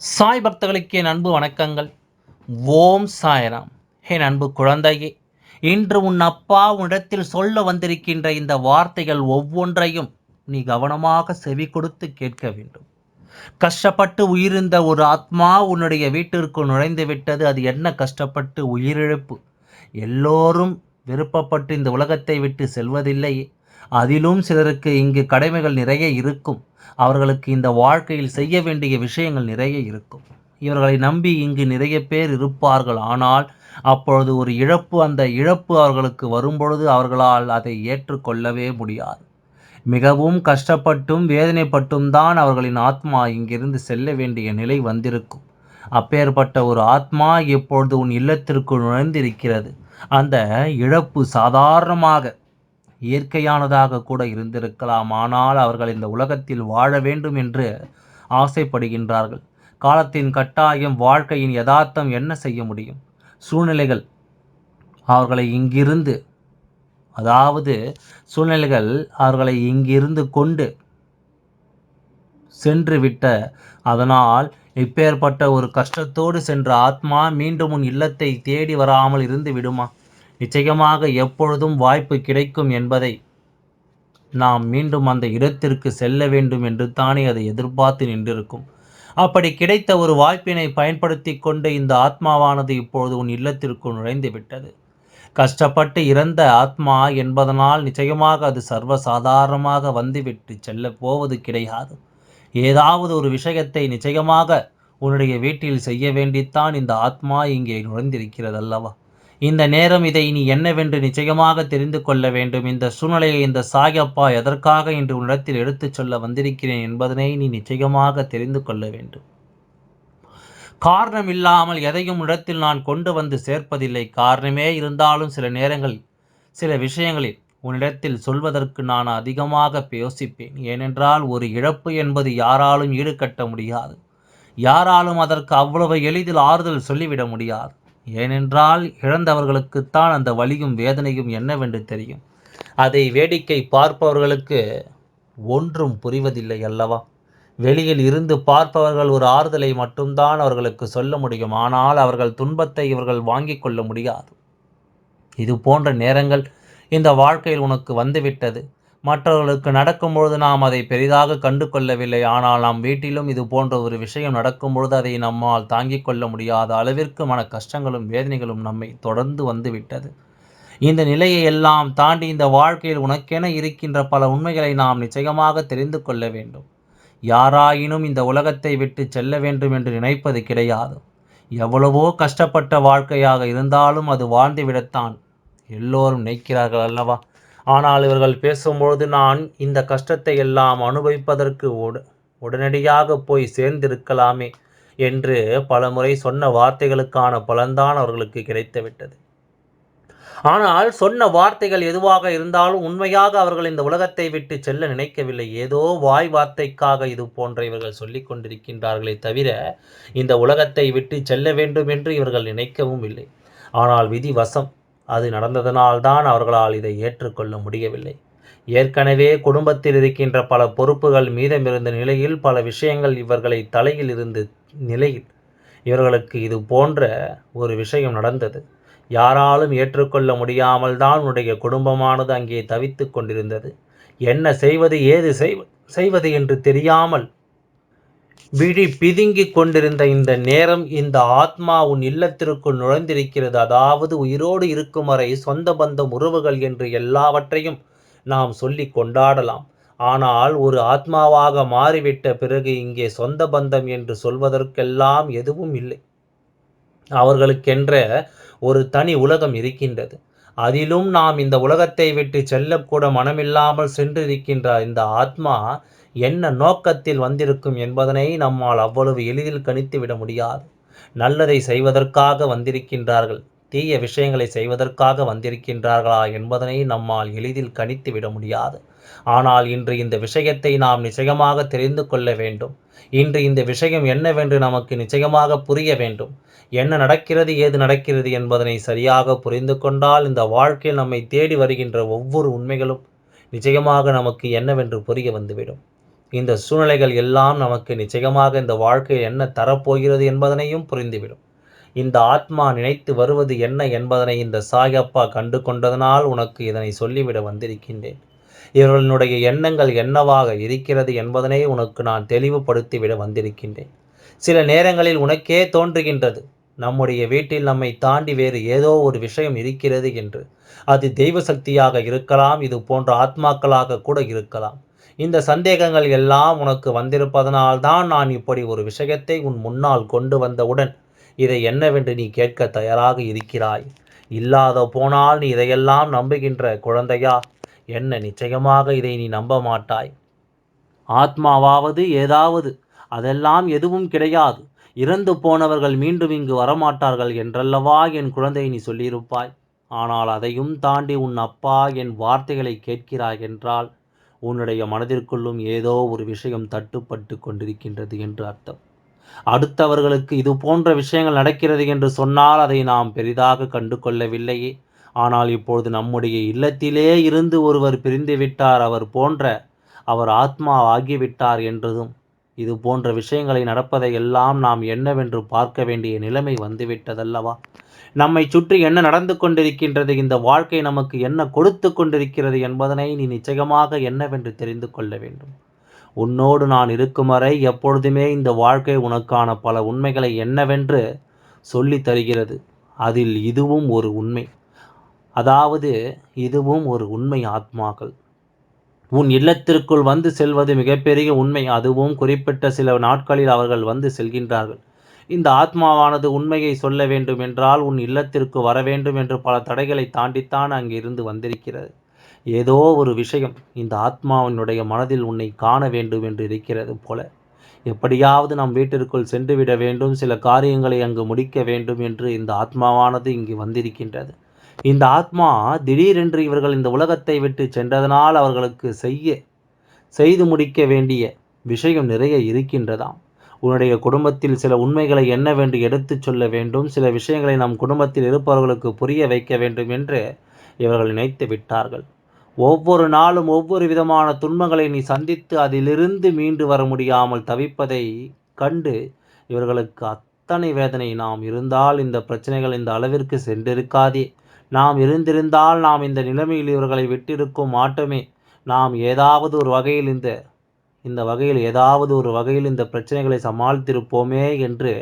சாய் பக்தர்களுக்கு என் அன்பு வணக்கங்கள். ஓம் சாய்ராம். என் அன்பு குழந்தையே, இன்று உன் அப்பா உன்னிடத்தில் சொல்ல வந்திருக்கின்ற இந்த வார்த்தைகள் ஒவ்வொன்றையும் நீ கவனமாக செவி கொடுத்து கேட்க வேண்டும். கஷ்டப்பட்டு உயிர்ந்த ஒரு ஆத்மா உன்னுடைய வீட்டிற்குள் நுழைந்து விட்டது. அது என்ன கஷ்டப்பட்டு உயிரிழப்பு? எல்லோரும் விருப்பப்பட்டு இந்த உலகத்தை விட்டு செல்வதில்லை. அதிலும் சிலருக்கு இங்கு கடமைகள் நிறைய இருக்கும். அவர்களுக்கு இந்த வாழ்க்கையில் செய்ய வேண்டிய விஷயங்கள் நிறைய இருக்கும். இவர்களை நம்பி இங்கு நிறைய பேர் இருப்பார்கள். ஆனால் அப்பொழுது ஒரு இழப்பு, அந்த இழப்பு அவர்களுக்கு வரும்பொழுது அவர்களால் அதை ஏற்றுக்கொள்ளவே முடியாது. மிகவும் கஷ்டப்பட்டும் வேதனைப்பட்டும் தான் அவர்களின் ஆத்மா இங்கிருந்து செல்ல வேண்டிய நிலை வந்திருக்கும். அப்பேற்பட்ட ஒரு ஆத்மா இப்பொழுது உன் இல்லத்திற்குள் நுழைந்திருக்கிறது. அந்த இழப்பு சாதாரணமாக இயற்கையானதாக கூட இருந்திருக்கலாம். ஆனால் அவர்கள் இந்த உலகத்தில் வாழ வேண்டும் என்று ஆசைப்படுகின்றார்கள். காலத்தின் கட்டாயம், வாழ்க்கையின் யதார்த்தம் என்ன செய்ய முடியும்? சூழ்நிலைகள் அவர்களை இங்கிருந்து சூழ்நிலைகள் அவர்களை இங்கிருந்து கொண்டு சென்று விட்ட. அதனால் இப்பேற்பட்ட ஒரு கஷ்டத்தோடு சென்ற ஆத்மா மீண்டும் உன் இல்லத்தை தேடி வராமல் இருந்து விடுமா? நிச்சயமாக எப்பொழுதும் வாய்ப்பு கிடைக்கும் என்பதை நாம் மீண்டும் அந்த இடத்திற்கு செல்ல வேண்டும் என்று தானே அதை எதிர்பார்த்து நின்றிருக்கும். அப்படி கிடைத்த ஒரு வாய்ப்பினை பயன்படுத்தி கொண்டு இந்த ஆத்மாவானது இப்பொழுது உன் இல்லத்திற்குள் நுழைந்து விட்டது. கஷ்டப்பட்டு இறந்த ஆத்மா என்பதனால் நிச்சயமாக அது சர்வசாதாரணமாக வந்துவிட்டு செல்ல போவது கிடையாது. ஏதாவது ஒரு விஷயத்தை நிச்சயமாக உன்னுடைய வீட்டில் செய்ய வேண்டித்தான் இந்த ஆத்மா இங்கே நுழைந்திருக்கிறது அல்லவா? இந்த நேரம் இதை நீ என்னவென்று நிச்சயமாக தெரிந்து கொள்ள வேண்டும். இந்த சூழ்நிலையை இந்த சாயப்பா எதற்காக இன்று உன்னிடத்தில் எடுத்துச் சொல்ல வந்திருக்கிறேன் என்பதனை நீ நிச்சயமாக தெரிந்து கொள்ள வேண்டும். காரணம் இல்லாமல் எதையும் இடத்தில் நான் கொண்டு வந்து சேர்ப்பதில்லை. காரணமே இருந்தாலும் சில நேரங்களில் சில விஷயங்களில் உன்னிடத்தில் சொல்வதற்கு நான் அதிகமாக யோசிப்பேன். ஏனென்றால் ஒரு இழப்பு என்பது யாராலும் ஈடுகட்ட முடியாது. யாராலும் அதற்கு அவ்வளவு எளிதில் ஆறுதல் சொல்லிவிட முடியாது. ஏனென்றால் இழந்தவர்களுக்குத்தான் அந்த வலியும் வேதனையும் என்னவென்று தெரியும். அதை வேடிக்கை பார்ப்பவர்களுக்கு ஒன்றும் புரிவதில்லை அல்லவா? வெளியில் இருந்து பார்ப்பவர்கள் ஒரு ஆறுதலை மட்டும்தான் அவர்களுக்கு சொல்ல முடியும். ஆனால் அவர்கள் துன்பத்தை இவர்கள் வாங்கிக் கொள்ள முடியாது. இது போன்ற நேரங்கள் இந்த வாழ்க்கையில் உனக்கு வந்துவிட்டது. மற்றவர்களுக்கு நடக்கும்பொழுது நாம் அதை பெரிதாக கண்டு கொள்ளவில்லை. ஆனால் நம் வீட்டிலும் இது போன்ற ஒரு விஷயம் நடக்கும்பொழுது அதை நம்மால் தாங்கிக் கொள்ள முடியாத அளவிற்கு மன கஷ்டங்களும் வேதனைகளும் நம்மை தொடர்ந்து வந்துவிட்டது. இந்த நிலையை எல்லாம் தாண்டி இந்த வாழ்க்கையில் உனக்கென இருக்கின்ற பல உண்மைகளை நாம் நிச்சயமாக தெரிந்து கொள்ள வேண்டும். யாராயினும் இந்த உலகத்தை விட்டு செல்ல வேண்டும் என்று நினைப்பது கிடையாது. எவ்வளவோ கஷ்டப்பட்ட வாழ்க்கையாக இருந்தாலும் அது வாழ்ந்துவிடத்தான் எல்லோரும் நினைக்கிறார்கள் அல்லவா? ஆனால் இவர்கள் பேசும்பொழுது நான் இந்த கஷ்டத்தை எல்லாம் அனுபவிப்பதற்கு உடனடியாக போய் சேர்ந்திருக்கலாமே என்று பலமுறை சொன்ன வார்த்தைகளுக்கான பலன்தான் அவர்களுக்கு கிடைத்துவிட்டது. ஆனால் சொன்ன வார்த்தைகள் எதுவாக இருந்தாலும் உண்மையாக அவர்கள் இந்த உலகத்தை விட்டு செல்ல நினைக்கவில்லை. ஏதோ வாய் வார்த்தைக்காக இது போன்ற இவர்கள் சொல்லிக் கொண்டிருக்கின்றார்களே தவிர இந்த உலகத்தை விட்டு செல்ல வேண்டும் என்று இவர்கள் நினைக்கவும் இல்லை. ஆனால் விதி வசம் அது நடந்ததனால்தான் அவர்களால் இதை ஏற்றுக்கொள்ள முடியவில்லை. ஏற்கனவே குடும்பத்தில் இருக்கின்ற பல பொறுப்புகள் மீதமிருந்த நிலையில் பல விஷயங்கள் இவர்களை தலையில் இருந்த நிலையில் இவர்களுக்கு இது போன்ற ஒரு விஷயம் நடந்தது. யாராலும் ஏற்றுக்கொள்ள முடியாமல் தான் உன்னுடைய குடும்பமானது அங்கே தவித்து கொண்டிருந்தது. என்ன செய்வது, ஏது செய்வது என்று தெரியாமல் விழி பிதுங்கிக் கொண்டிருந்த இந்த நேரம் இந்த ஆத்மா உன் இல்லத்திற்குள் நுழைந்திருக்கிறது. அதாவது உயிரோடு இருக்கும் வரை சொந்த பந்தம், உறவுகள் என்று எல்லாவற்றையும் நாம் சொல்லி கொண்டாடலாம். ஆனால் ஒரு ஆத்மாவாக மாறிவிட்ட பிறகு இங்கே சொந்த பந்தம் என்று சொல்வதற்கெல்லாம் எதுவும் இல்லை. அவர்களுக்கென்ற ஒரு தனி உலகம் இருக்கின்றது. அதிலும் நாம் இந்த உலகத்தை விட்டு செல்லக்கூட மனமில்லாமல் சென்றிருக்கின்ற இந்த ஆத்மா என்ன நோக்கத்தில் வந்திருக்கும் என்பதனை நம்மால் அவ்வளவு எளிதில் கணித்து விட முடியாது. நல்லதை செய்வதற்காக வந்திருக்கின்றார்கள், தீய விஷயங்களை செய்வதற்காக வந்திருக்கின்றார்களா என்பதனை நம்மால் எளிதில் கணித்து விட முடியாது. ஆனால் இன்று இந்த விஷயத்தை நாம் நிச்சயமாக தெரிந்து கொள்ள வேண்டும். இன்று இந்த விஷயம் என்னவென்று நமக்கு நிச்சயமாக புரிய வேண்டும். என்ன நடக்கிறது, ஏது நடக்கிறது என்பதனை சரியாக புரிந்து கொண்டால் இந்த வாழ்க்கையில் நம்மை தேடி வருகின்ற ஒவ்வொரு உண்மைகளும் நிச்சயமாக நமக்கு என்னவென்று புரிய வந்துவிடும். இந்த சூழ்நிலைகள் எல்லாம் நமக்கு நிச்சயமாக இந்த வாழ்க்கையில் என்ன தரப்போகிறது என்பதனையும் புரிந்துவிடும். இந்த ஆத்மா நினைத்து வருவது என்ன என்பதனை இந்த சாயப்பா கண்டு கொண்டதனால் உனக்கு இதனை சொல்லிவிட வந்திருக்கின்றேன். இவர்களுடைய எண்ணங்கள் என்னவாக இருக்கிறது என்பதனை உனக்கு நான் தெளிவுபடுத்திவிட வந்திருக்கின்றேன். சில நேரங்களில் உனக்கே தோன்றுகின்றது, நம்முடைய வீட்டில் நம்மை தாண்டி வேறு ஏதோ ஒரு விஷயம் இருக்கிறது என்று. அது தெய்வ சக்தியாக இருக்கலாம், இது போன்ற ஆத்மாக்களாக கூட இருக்கலாம். இந்த சந்தேகங்கள் எல்லாம் உனக்கு வந்திருப்பதனால்தான் நான் இப்படி ஒரு விஷயத்தை உன் முன்னால் கொண்டு வந்தவுடன் இதை என்னவென்று நீ கேட்க தயாராக இருக்கிறாய். இல்லாத போனால் நீ இதையெல்லாம் நம்புகின்ற குழந்தையா? என்ன நிச்சயமாக இதை நீ நம்ப மாட்டாய். ஆத்மாவாவது ஏதாவது, அதெல்லாம் எதுவும் கிடையாது. இறந்து போனவர்கள் மீண்டும் இங்கு வரமாட்டார்கள் என்றல்லவா என் குழந்தை நீ சொல்லியிருப்பாய். ஆனால் அதையும் தாண்டி உன் அப்பா என் வார்த்தைகளை கேட்கிறாய் என்றால் உன்னுடைய மனதிற்குள்ளும் ஏதோ ஒரு விஷயம் தட்டுப்பட்டு கொண்டிருக்கின்றது என்று அர்த்தம். அடுத்தவர்களுக்கு இது போன்ற விஷயங்கள் நடக்கிறது என்று சொன்னால் அதை நாம் பெரிதாக கண்டு கொள்ளவில்லையே. ஆனால் இப்பொழுது நம்முடைய இல்லத்திலே இருந்து ஒருவர் பிரிந்துவிட்டார், அவர் ஆத்மா ஆகிவிட்டார் என்றதும் இது போன்ற விஷயங்களை நடப்பதை எல்லாம் நாம் என்னவென்று பார்க்க வேண்டிய நிலைமை வந்துவிட்டதல்லவா? நம்மை சுற்றி என்ன நடந்து கொண்டிருக்கின்றது, இந்த வாழ்க்கை நமக்கு என்ன கொடுத்து கொண்டிருக்கிறது என்பதனை நீ நிச்சயமாக என்னவென்று தெரிந்து கொள்ள வேண்டும். உன்னோடு நான் இருக்கும் வரை எப்பொழுதுமே இந்த வாழ்க்கை உனக்கான பல உண்மைகளை என்னவென்று சொல்லி தருகிறது. அதில் இதுவும் ஒரு உண்மை. அதாவது இதுவும் ஒரு உண்மை. ஆத்மாக்கள் உன் இல்லத்திற்குள் வந்து செல்வது மிகப்பெரிய உண்மை. அதுவும் குறிப்பிட்ட சில நாட்களில் அவர்கள் வந்து செல்கின்றார்கள். இந்த ஆத்மாவானது உண்மையை சொல்ல வேண்டும் என்றால் உன் இல்லத்திற்கு வர வேண்டும் என்று பல தடைகளை தாண்டித்தான் அங்கிருந்து வந்திருக்கிறது. ஏதோ ஒரு விஷயம் இந்த ஆத்மாவினுடைய மனதில் உன்னை காண வேண்டும் என்று இருக்கிறது போல. எப்படியாவது நம் வீட்டிற்குள் சென்றுவிட வேண்டும், சில காரியங்களை அங்கு முடிக்க வேண்டும் என்று இந்த ஆத்மாவானது இங்கு வந்திருக்கின்றது. இந்த ஆத்மா திடீரென்று இவர்கள் இந்த உலகத்தை விட்டு சென்றதனால் அவர்களுக்கு செய்து முடிக்க வேண்டிய விஷயம் நிறைய இருக்கின்றதாம். உன்னுடைய குடும்பத்தில் சில உண்மைகளை என்னவென்று எடுத்துச் சொல்ல வேண்டும், சில விஷயங்களை நம் குடும்பத்தில் இருப்பவர்களுக்கு புரிய வைக்க வேண்டும் என்று இவர்கள் நினைத்து விட்டார்கள். ஒவ்வொரு நாளும் ஒவ்வொரு விதமான துன்பங்களை நீ சந்தித்து அதிலிருந்து மீண்டு வர முடியாமல் தவிப்பதை கண்டு இவர்களுக்கு அத்தனை வேதனை. நாம் இருந்தால் இந்த பிரச்சனைகள் இந்த அளவிற்கு சென்றிருக்காதே, நாம் இருந்திருந்தால் நாம் இந்த நிலைமையில் இவர்களை விட்டிருக்கும் மாட்டோமே, நாம் ஏதாவது ஒரு வகையில் இந்த பிரச்சனைகளை சமாளித்திருப்போமே என்று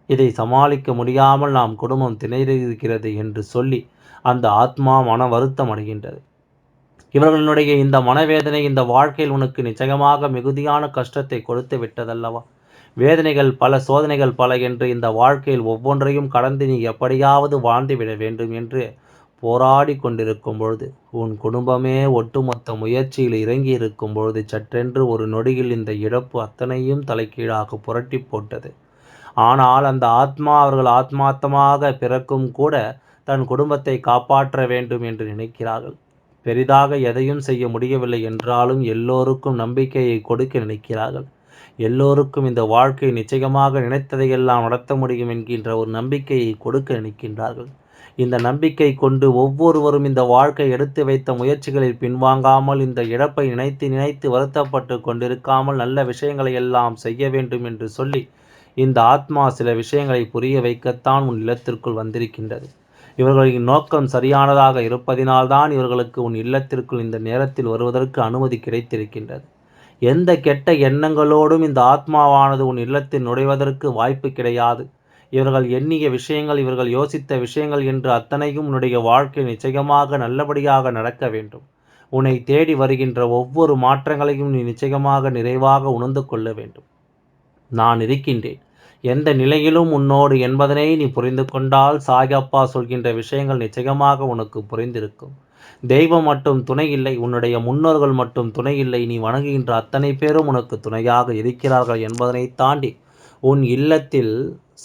இதை சமாளிக்க முடியாமல் நாம் குடும்பம் திணறியிருக்கிறது என்று சொல்லி அந்த ஆத்மா மன வருத்தம் அடைகின்றது. இவர்களுடைய இந்த மனவேதனை இந்த வாழ்க்கையில் உனக்கு நிச்சயமாக மிகுதியான கஷ்டத்தை கொடுத்து விட்டதல்லவா? வேதனைகள் பல, சோதனைகள் பல என்று இந்த வாழ்க்கையில் ஒவ்வொன்றையும் கடந்து நீ எப்படியாவது வாழ்ந்துவிட வேண்டும் என்று போராடி கொண்டிருக்கும் பொழுது, உன் குடும்பமே ஒட்டுமொத்த முயற்சியில் இறங்கி இருக்கும் பொழுது சற்றென்று ஒரு நொடியில் இந்த இழப்பு அத்தனையும் தலைகீழாக புரட்டி போட்டது. ஆனால் அந்த ஆத்மா அவர்கள் ஆத்மார்த்தமாக பிறக்கும் கூட தன் குடும்பத்தை காப்பாற்ற வேண்டும் என்று நினைக்கிறார்கள். பெரிதாக எதையும் செய்ய முடியவில்லை என்றாலும் எல்லோருக்கும் நம்பிக்கையை கொடுக்க நினைக்கிறார்கள். எல்லோருக்கும் இந்த வாழ்க்கை நிச்சயமாக நினைத்ததையெல்லாம் நடத்த முடியும் என்கின்ற ஒரு நம்பிக்கையை கொடுக்க நினைக்கின்றார்கள். இந்த நம்பிக்கை கொண்டு ஒவ்வொருவரும் இந்த வாழ்க்கை எடுத்து வைத்த முயற்சிகளில் பின்வாங்காமல், இந்த இழப்பை நினைத்து நினைத்து வருத்தப்பட்டு கொண்டிருக்காமல் நல்ல விஷயங்களை எல்லாம் செய்ய வேண்டும் என்று சொல்லி இந்த ஆத்மா சில விஷயங்களை புரிய வைக்கத்தான் உன் இல்லத்திற்குள் வந்திருக்கின்றது. இவர்களின் நோக்கம் சரியானதாக இருப்பதினால்தான் இவர்களுக்கு உன் இல்லத்திற்குள் இந்த நேரத்தில் வருவதற்கு அனுமதி கிடைத்திருக்கின்றது. எந்த கெட்ட எண்ணங்களோடும் இந்த ஆத்மாவானது உன் இல்லத்தில் நுழைவதற்கு வாய்ப்பு கிடையாது. இவர்கள் எண்ணிய விஷயங்கள், இவர்கள் யோசித்த விஷயங்கள் என்று அத்தனையும் உன்னுடைய வாழ்க்கை நிச்சயமாக நல்லபடியாக நடக்க வேண்டும். உன்னை தேடி வருகின்ற ஒவ்வொரு மாற்றங்களையும் நீ நிச்சயமாக நிறைவாக உணர்ந்து கொள்ள வேண்டும். நான் இருக்கின்றேன் எந்த நிலையிலும் உன்னோடு என்பதனை நீ புரிந்து கொண்டால் சாயப்பா சொல்கின்ற விஷயங்கள் நிச்சயமாக உனக்கு புரிந்திருக்கும். தெய்வம் மட்டும் துணை இல்லை, உன்னுடைய முன்னோர்கள் மட்டும் துணை இல்லை, நீ வணங்குகின்ற அத்தனை பேரும் உனக்கு துணையாக இருக்கிறார்கள் என்பதனை தாண்டி உன் இல்லத்தில்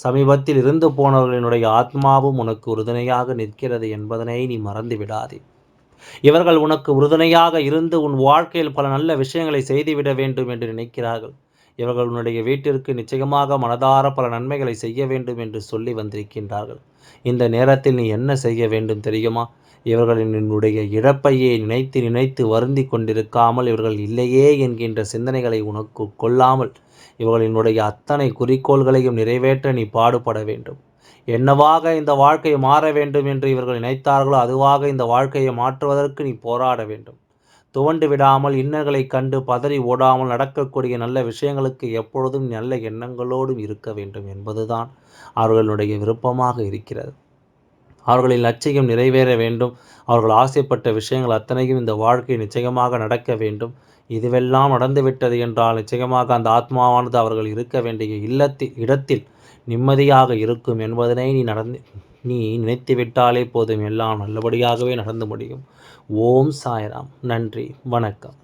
சமீபத்தில் இருந்து போனவர்களினுடைய ஆத்மாவும் உனக்கு உறுதுணையாக நிற்கிறது என்பதனை நீ மறந்து விடாதே. இவர்கள் உனக்கு உறுதுணையாக இருந்து உன் வாழ்க்கையில் பல நல்ல விஷயங்களை செய்துவிட வேண்டும் என்று நினைக்கிறார்கள். இவர்கள் உன்னுடைய வீட்டிற்கு நிச்சயமாக மனதார பல நன்மைகளை செய்ய வேண்டும் என்று சொல்லி வந்திருக்கின்றார்கள். இந்த நேரத்தில் நீ என்ன செய்ய வேண்டும் தெரியுமா? இவர்களினுடைய இழப்பையே நினைத்து நினைத்து வருந்தி கொண்டிருக்காமல், இவர்கள் இல்லையே என்கின்ற சிந்தனைகளை உனக்கு கொள்ளாமல், இவர்களினுடைய அத்தனை குறிக்கோள்களையும் நிறைவேற்ற நீ பாடுபட வேண்டும். என்னவாக இந்த வாழ்க்கை மாற வேண்டும் என்று இவர்கள் நினைத்தார்களோ அதுவாக இந்த வாழ்க்கையை மாற்றுவதற்கு நீ போராட வேண்டும். துவண்டு விடாமல், இன்னல்களைக் கண்டு பதறி ஓடாமல், நடக்கக்கூடிய நல்ல விஷயங்களுக்கு எப்பொழுதும் நல்ல எண்ணங்களோடும் இருக்க வேண்டும் என்பதுதான் அவர்களுடைய விருப்பமாக இருக்கிறது. அவர்களின் லட்சியம் நிறைவேற வேண்டும். அவர்கள் ஆசைப்பட்ட விஷயங்கள் அத்தனையும் இந்த வாழ்க்கை நிச்சயமாக நடக்க வேண்டும். இதுவெல்லாம் நடந்துவிட்டது என்றால் நிச்சயமாக அந்த ஆத்மாவானது அவர்கள் இருக்க வேண்டிய இடத்தில் நிம்மதியாக இருக்கும் என்பதனை நீ நினைத்துவிட்டாலே போதும், எல்லாம் நல்லபடியாகவே நடந்து முடியும். ஓம் சாய்ராம். நன்றி. வணக்கம்.